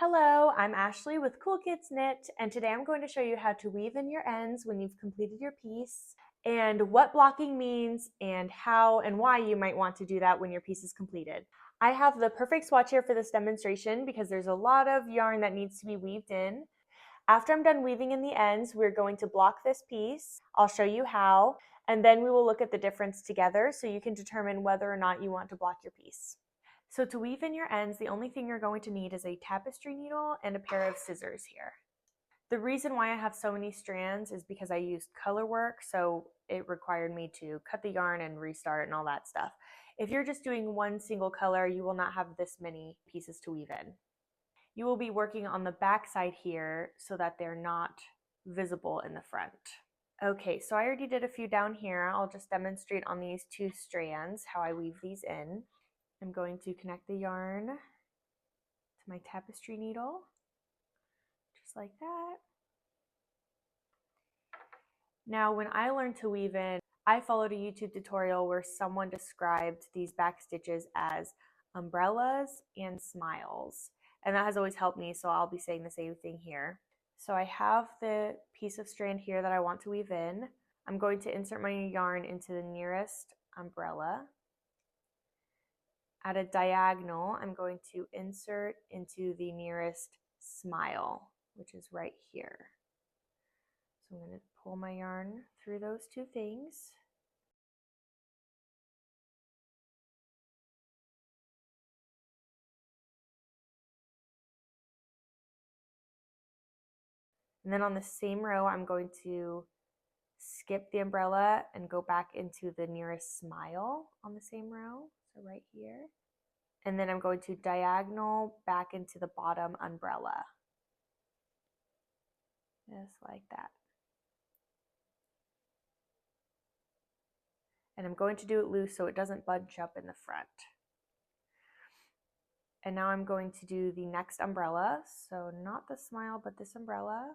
Hello, I'm Ashley with Cool Kids Knit, and today I'm going to show you how to weave in your ends when you've completed your piece, and what blocking means, and how and why you might want to do that when your piece is completed. I have the perfect swatch here for this demonstration because there's a lot of yarn that needs to be weaved in. After I'm done weaving in the ends, we're going to block this piece. I'll show you how, and then we will look at the difference together so you can determine whether or not you want to block your piece. So to weave in your ends, the only thing you're going to need is a tapestry needle and a pair of scissors here. The reason why I have so many strands is because I used color work, so it required me to cut the yarn and restart and all that stuff. If you're just doing one single color, you will not have this many pieces to weave in. You will be working on the back side here so that they're not visible in the front. Okay, so I already did a few down here. I'll just demonstrate on these two strands how I weave these in. I'm going to connect the yarn to my tapestry needle, just like that. Now, when I learned to weave in, I followed a YouTube tutorial where someone described these back stitches as umbrellas and smiles, and that has always helped me, so I'll be saying the same thing here. So I have the piece of strand here that I want to weave in. I'm going to insert my yarn into the nearest umbrella. At a diagonal, I'm going to insert into the nearest smile, which is right here. So I'm going to pull my yarn through those two things. And then on the same row, I'm going to skip the umbrella and go back into the nearest smile on the same row, so right here. And then I'm going to diagonal back into the bottom umbrella, just like that. And I'm going to do it loose so it doesn't bunch up in the front. And now I'm going to do the next umbrella, so not the smile, but this umbrella,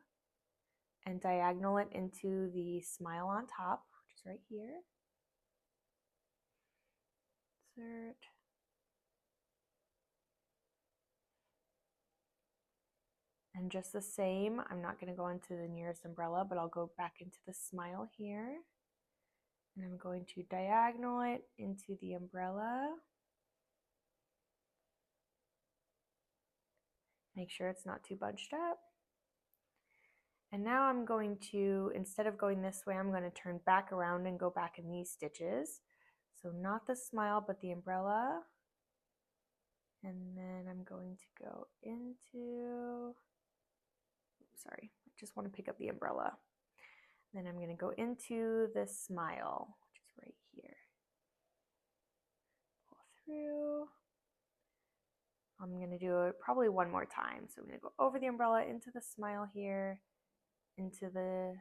and diagonal it into the smile on top, which is right here. Insert. And just the same, I'm not going to go into the nearest umbrella, but I'll go back into the smile here. And I'm going to diagonal it into the umbrella. Make sure it's not too bunched up. And now I'm going to, instead of going this way, I'm going to turn back around and go back in these stitches. So not the smile, but the umbrella. And then I'm going to go into, sorry, I just want to pick up the umbrella. Then I'm going to go into the smile, which is right here. Pull through. I'm going to do it probably one more time. So I'm going to go over the umbrella into the smile here, into the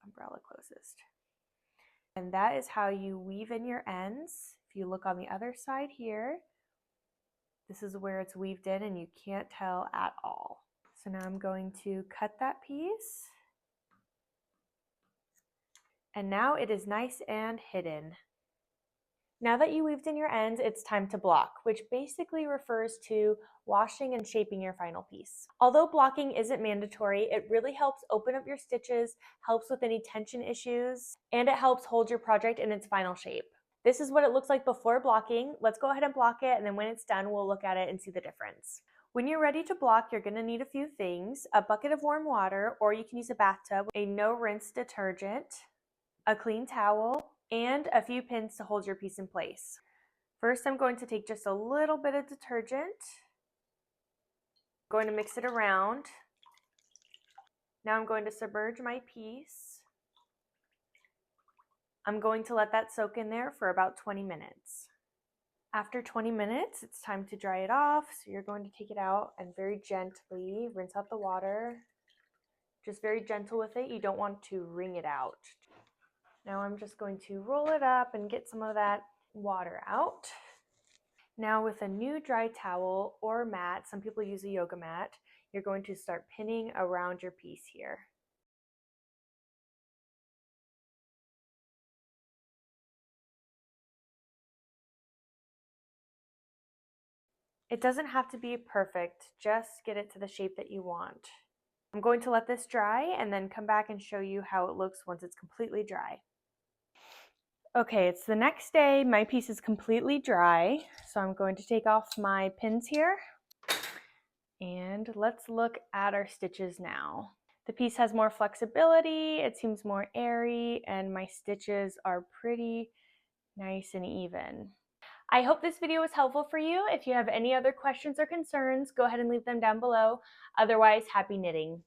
umbrella closest. And that is how you weave in your ends. If you look on the other side here, this is where it's weaved in and you can't tell at all. So now I'm going to cut that piece. And now it is nice and hidden. Now that you weaved in your ends, it's time to block, which basically refers to washing and shaping your final piece. Although blocking isn't mandatory, it really helps open up your stitches, helps with any tension issues, and it helps hold your project in its final shape. This is what it looks like before blocking. Let's go ahead and block it, and then when it's done, we'll look at it and see the difference. When you're ready to block, you're going to need a few things: a bucket of warm water, or you can use a bathtub, a no-rinse detergent, a clean towel, and a few pins to hold your piece in place. First, I'm going to take just a little bit of detergent. I'm going to mix it around. Now I'm going to submerge my piece. I'm going to let that soak in there for about 20 minutes. After 20 minutes, it's time to dry it off. So you're going to take it out and very gently rinse out the water. Just very gentle with it. You don't want to wring it out. Now I'm just going to roll it up and get some of that water out. Now with a new dry towel or mat, some people use a yoga mat, you're going to start pinning around your piece here. It doesn't have to be perfect, just get it to the shape that you want. I'm going to let this dry and then come back and show you how it looks once it's completely dry. Okay, it's the next day. My piece is completely dry, so I'm going to take off my pins here. And let's look at our stitches now. The piece has more flexibility, it seems more airy, and my stitches are pretty nice and even. I hope this video was helpful for you. If you have any other questions or concerns, go ahead and leave them down below. Otherwise, happy knitting.